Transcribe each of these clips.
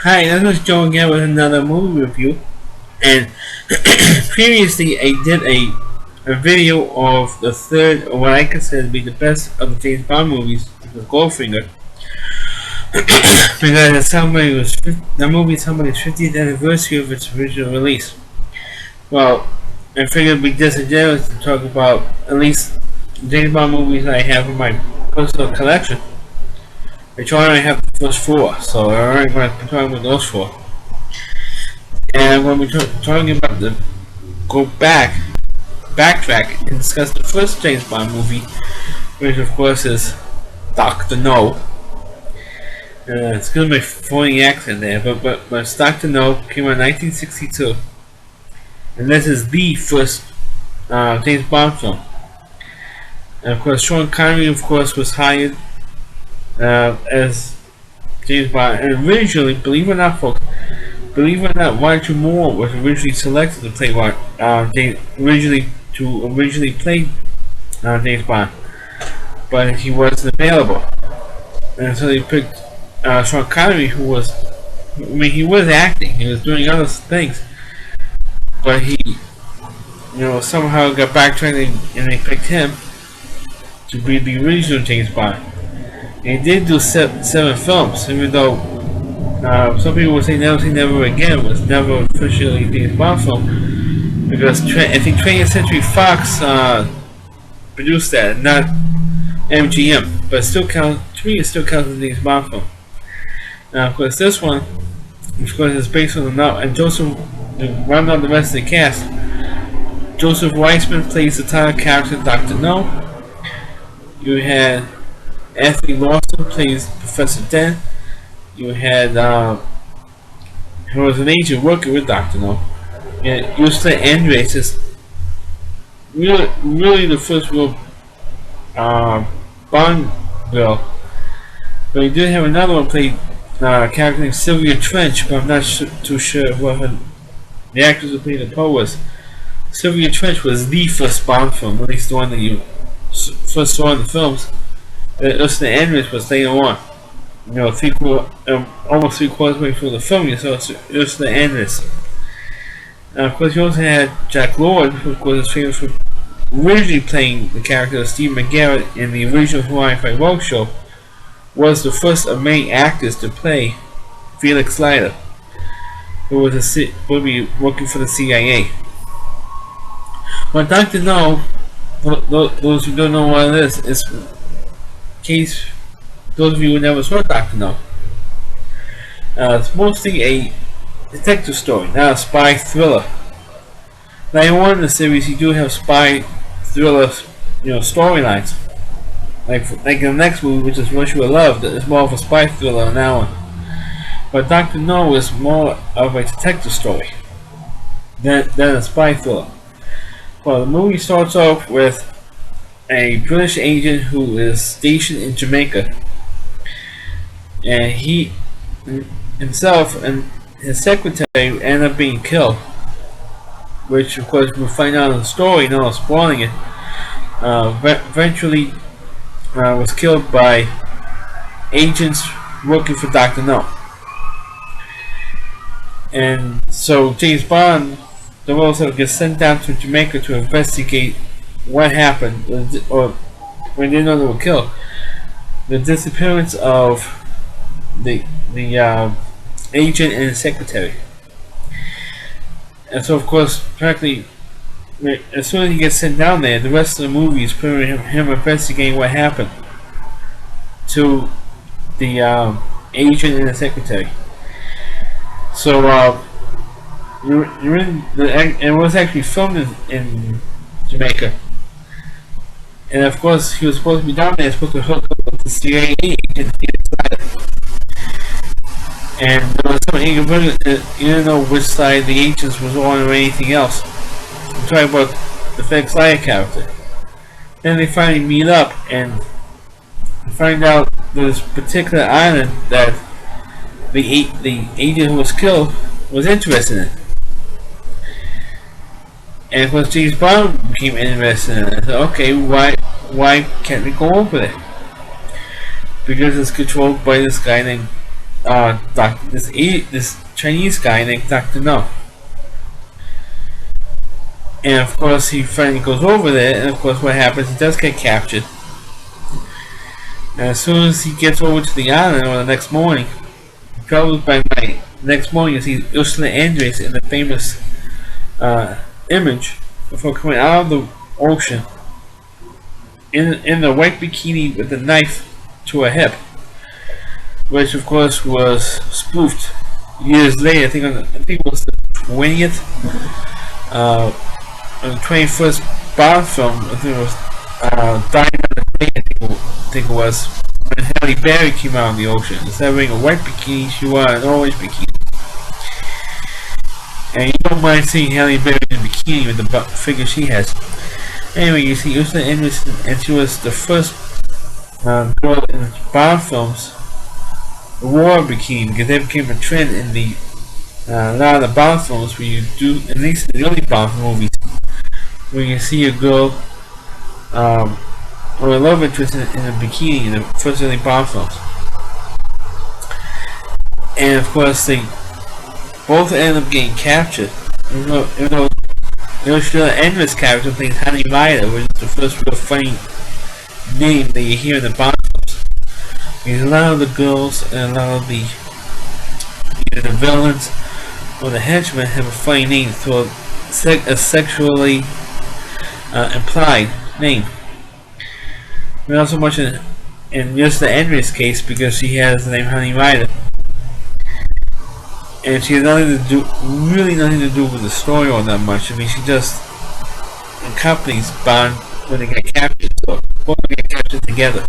Hi, this is Joe again with another movie review. And previously, I did a video of the third, or what I consider to be the best of the James Bond movies, the Goldfinger, because the movie is somebody's 50th anniversary of its original release. Well, I figured it'd be disingenuous to talk about at least James Bond movies I have in my personal collection. Which I only have the first four, so I'm already going to be talking about those four. And when we're talking about backtrack, and discuss the first James Bond movie, which of course is Doctor No. It's gonna be a funny accent there, but it's Doctor No came out in 1962, and this is the first James Bond film. And of course, Sean Connery, of course, was hired as James Bond, and originally, believe it or not, folks. Believe it or not, Roger Moore was originally selected to play originally play James Bond, but he wasn't available, and so they picked Sean Connery, he was acting, he was doing other things, but he, somehow got backtracked and they picked him to be the original James Bond. And he did do seven films, even though some people would say Never Say Never Again was never officially a James Bond film, because I think 20th Century Fox produced that, not MGM, but it still counts, to me it still counts as a James Bond film. Now of course this one, of course, is based on and Joseph, to run down the rest of the cast, Joseph Weissman plays the title character Dr. No. You had Anthony Lawson plays Professor Dent. You had who was an agent working with Dr. No. And Ursula Andress is really the first real Bond girl. But you did have another one played a character named Sylvia Trench, but I'm not too sure what the actress who played the Poe was. Sylvia Trench was the first Bond film, at least the one that you first saw in the films. Ursula Andress was later on. Almost 3/4 way through the film, you saw Ursula Andress. Of course, you also had Jack Lord, who of course is famous for originally playing the character of Steve McGarrett in the original Hawaii Five-O show. Was the first of many actors to play Felix Leiter, who would be working for the CIA. But Dr. No, those who don't know what it is in case those of you who never saw Dr. No. It's mostly a detective story, not a spy thriller. Now, in the series, you do have spy thriller, storylines. Like in the next movie, which is What You Will Love, that is more of a spy thriller than that one. But Dr. No is more of a detective story than a spy thriller. Well, the movie starts off with a British agent who is stationed in Jamaica, and he himself and his secretary end up being killed, which of course we'll find out in the story, not spoiling it. Eventually was killed by agents working for Dr. No. And so James Bond, the also gets sent down to Jamaica to investigate what happened, or when they know they were killed. The disappearance of the agent and his secretary. And so of course, practically, as soon as he gets sent down there, the rest of the movie is pretty much him investigating what happened to the agent and the secretary. So you're in it was actually filmed in Jamaica, and of course he was supposed to be down there, supposed to hook up with the CIA agent inside. And there was some inconvenience, you didn't know which side the agents was on or anything else. I'm talking about the Felix Leiter character. Then they finally meet up and find out this particular island that the agent who was killed was interested in. And of course James Bond became interested in it. I said, okay, why can't we go over there? Because it's controlled by this guy named this Chinese guy named Dr. No. And of course he finally goes over there, and of course what happens, he does get captured. And as soon as he gets over to the island, or the next morning, he travels by night. The next morning you see Ursula Andress in the famous image before coming out of the ocean in the white bikini with a knife to her hip, which of course was spoofed years later. I think it was the 20th, on the 21st Bond film. I think it was Dying on the Day. I think it was when Halle Berry came out of the ocean. Instead of wearing a white bikini, she wore an orange bikini. And you don't mind seeing Halle Berry in a bikini with the figure she has. Anyway, you see Ursula Andress, and she was the first girl in the Bond films who wore a bikini, because that became a trend in the a lot of the Bond films where you do, at least in the early Bond movies, where you see a girl or a love interest in a bikini in the first early Bond films. And of course they both end up getting captured, even though Ursula Andress' character plays Honey Rider, which is the first real funny name that you hear in the Bond films. Because a lot of the girls and a lot of the either the villains or the henchmen have a funny name, so a sexually implied name. But not so much in Ursula Andress' case, because she has the name Honey Rider. And she has really nothing to do with the story all that much. I mean, she just accompanies Bond when they get captured, so both get captured together.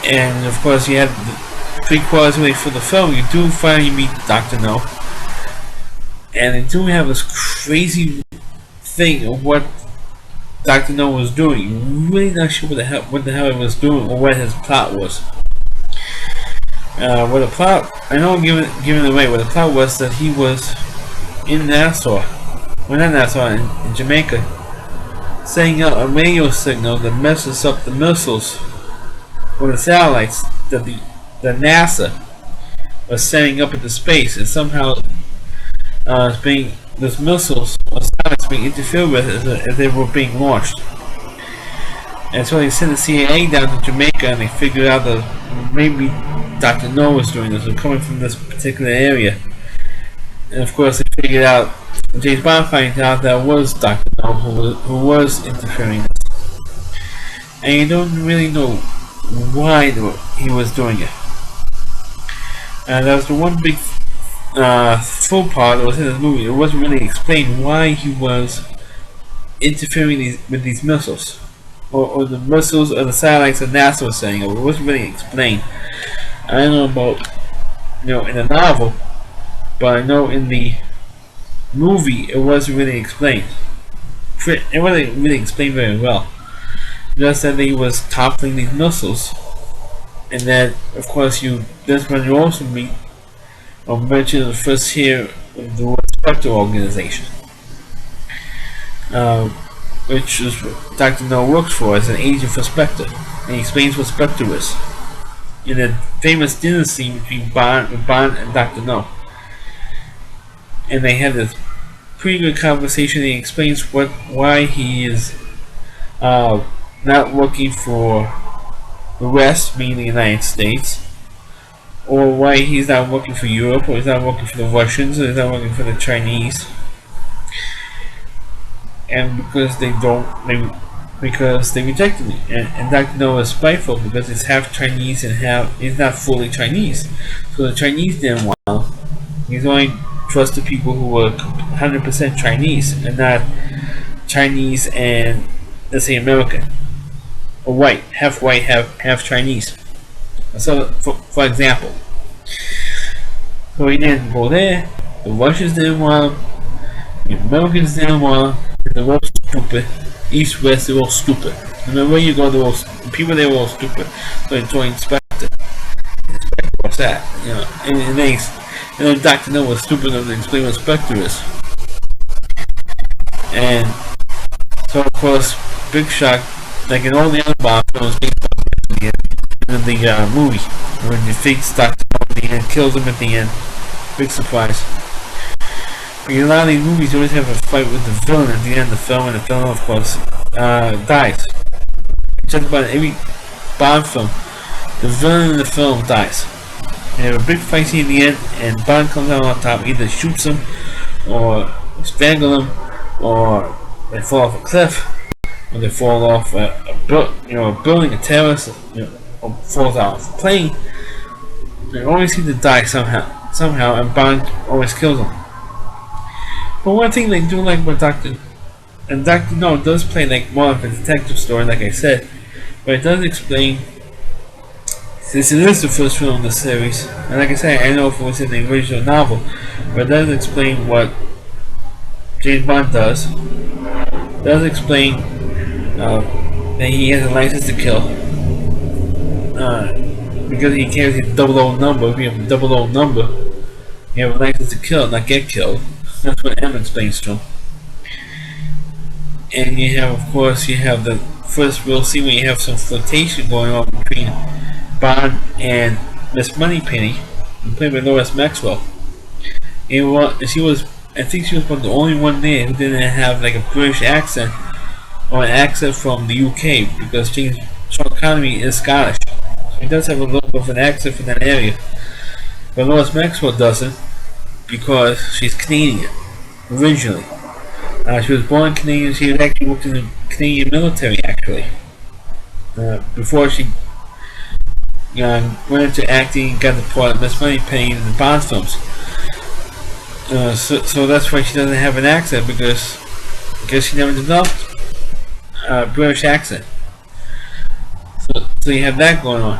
And of course, you have the 3 quarters away for the film, you do finally meet Dr. No. And they do have this crazy thing of what Dr. No was doing. You're really not sure what the hell he was doing, or what his plot was. What the plot, I know I'm giving it away, what the plot was that he was in Nassau, well not Nassau, in Jamaica, setting up a radio signal that messes up the missiles, or the satellites that the NASA was sending up into space, and somehow those missiles or satellites being interfered with as they were being launched. And so they sent the CIA down to Jamaica, and they figured out that maybe Dr. No was doing this, or coming from this particular area. And of course they figured out, James Bond finds out that it was Dr. No who was interfering with this. And you don't really know why he was doing it. And that was the one big full part that was in this movie. It wasn't really explained why he was interfering with these missiles. Or the missiles or the satellites that NASA was saying. It wasn't really explained. I don't know about, in the novel, but I know in the movie it wasn't really explained. It wasn't really explained very well. Just that he was toppling these missiles, and that, of course, that's when you also meet or mention the first hear of the Spectre organization, which is what Dr. No works for as an agent for Spectre, and he explains what Spectre is in the famous dinner scene between Bond and Dr. No. And they have this pretty good conversation. He explains why he is not working for the West, meaning the United States, or why he's not working for Europe, or he's not working for the Russians, or he's not working for the Chinese. And because they rejected me, and Dr. No is spiteful because he's half Chinese and he's not fully Chinese. So the Chinese didn't want him. He's only trusted people who were 100% Chinese and not Chinese and, let's say, American or white, half Chinese. So, for example, so he didn't go there. The Russians didn't want him. The Americans didn't want him. They're all stupid. East, West, they're all stupid. No matter where you go, the people there were all stupid. So they joined Spectre. Spectre, what's that? And then Dr. No was stupid enough to explain what Spectre is. And so, of course, big shock, like in all the other Bond films, in the movie when he defeats Dr. No at the end, kills him at the end. Big surprise. But in a lot of these movies, you always have a fight with the villain at the end of the film, and the villain, of course, dies. Just about every Bond film, the villain in the film dies. They have a big fight scene in the end, and Bond comes out on top, either shoots him, or strangle him, or they fall off a cliff, or they fall off a building, a terrace, or falls out of a plane. They always seem to die somehow, and Bond always kills them. But one thing they do like about Dr. No does play like more of a detective story, like I said, but it does explain, since it is the first film in the series, and like I said, I know if it was in the original novel, but it does explain what James Bond does. It does explain that he has a license to kill. Because he carries a 00 number, if you have a 00 number, you have a license to kill, not get killed. That's what M explains to him. And you have, of course, the first real scene where you have some flirtation going on between Bond and Miss Moneypenny, played by Lois Maxwell. And she was, I think she was about the only one there who didn't have like a British accent or an accent from the UK, because Sean Connery is Scottish. So he does have a little bit of an accent from that area. But Lois Maxwell doesn't, because she's Canadian originally. She was born Canadian. She had actually worked in the Canadian military actually before she went into acting and got the part of Miss Moneypenny in the Bond films. So that's why she doesn't have an accent, because she never developed a British accent. So you have that going on.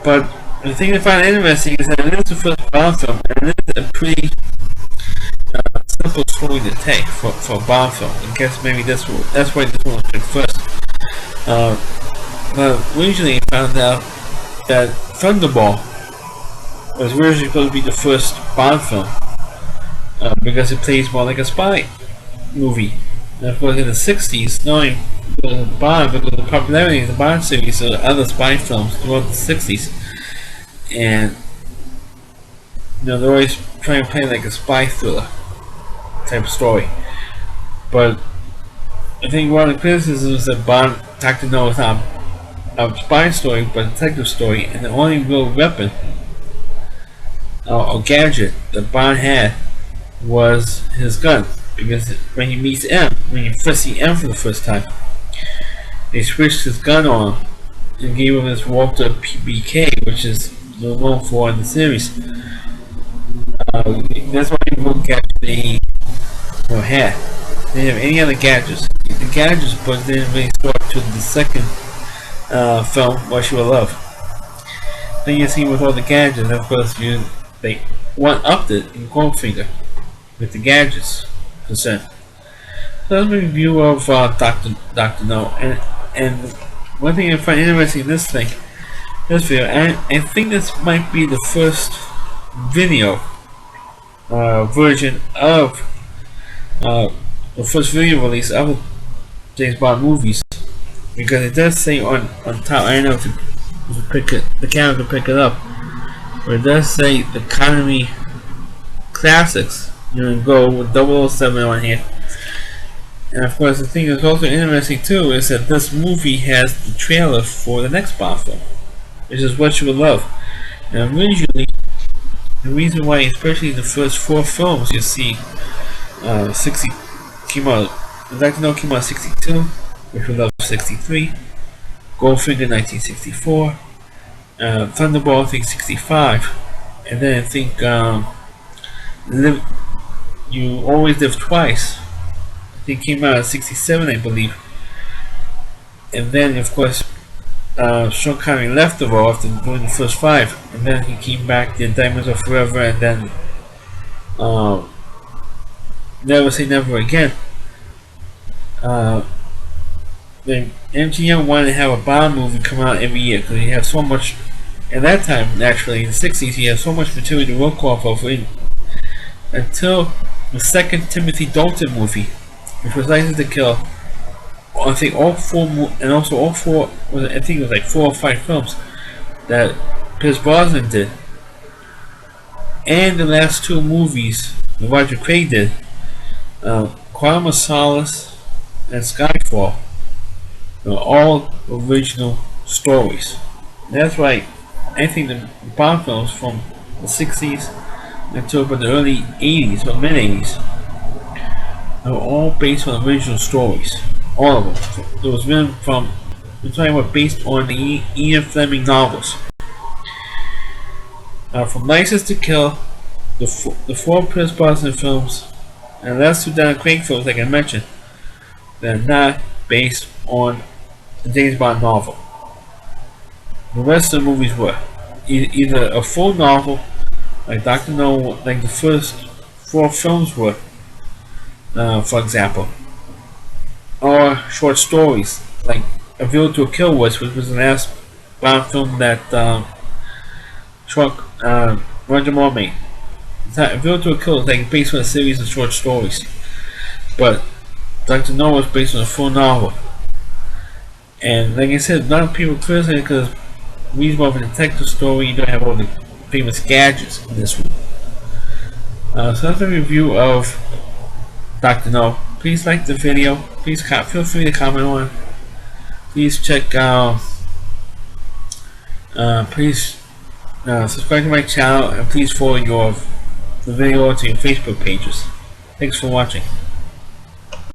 But the thing I find interesting is that it is the first Bond film, and it is a pretty simple story to take for a Bond film. I guess maybe that's why this one was picked first. But originally I found out that Thunderball was originally supposed to be the first Bond film, because it plays more like a spy movie. And of course in the 60s, knowing Bond, because of the popularity of the Bond series or other spy films throughout the 60s, and they're always trying to play like a spy thriller type of story. But I think one of the criticisms that Bond Dr. No is not a spy story but a detective story, and the only real weapon or gadget that Bond had was his gun, because when he meets M, when you first see M for the first time, they switched his gun on and gave him his Walter PBK, which is known for in the series. That's why he won't catch the had. They didn't have any other gadgets. The gadgets, but they didn't really start to the second film, What You Will Love. Then you see with all the gadgets, of course, they one-upped it in Goldfinger with the gadgets percent. So that's my review of Dr. No, and one thing I find interesting in this video, and I think this might be the first video version of the first video release of the James Bond movies, because it does say on top, I don't know if the camera can pick it up, but it does say the Connery Classics. You can go with 007 on here. And of course the thing that's also interesting too is that this movie has the trailer for the next Bond film, which is What You Will Love. And originally, the reason why, especially the first 4 films, you see 60 came out, Dr. No came out 62, What You Will Love 63, Goldfinger 1964, Thunderball I think 65, and then I think You Always Live Twice, I think came out in 67, I believe. And then of course Sean Connery left the role after doing the first 5, and then he came back, did Diamonds Are Forever, and then Never Say Never Again. Then MGM wanted to have a Bond movie come out every year, because he had so much, at that time, naturally, in the 60s, he had so much material to work off of, until the second Timothy Dalton movie, which was License to Kill. I think all 4, and also all 4, I think it was like 4 or 5 films, that Pierce Brosnan did, and the last two movies that Roger Craig did, Quantum of Solace and Skyfall, are all original stories. That's why I think the Bond films from the 60s until about the early 80s or mid 80s are all based on original stories. All of them. It was written from, we're talking about based on the Ian Fleming novels. From License to Kill, the four Pierce Brosnan films, and the last two Daniel Craig films, like I mentioned, they're not based on the James Bond novel. The rest of the movies were either a full novel, like Dr. No, like the first four films were, for example, or short stories, like A View to a Kill which was the last Bond film that Roger Moore made. A View to a Kill is like based on a series of short stories, but Dr. No was based on a full novel. And like I said, a lot of people criticize it because it's more of a detective story. You don't have all the famous gadgets in this one. So that's a review of Dr. No. Please like the video. Please feel free to comment on it. Please check please subscribe to my channel, and please forward the video to your Facebook pages. Thanks for watching.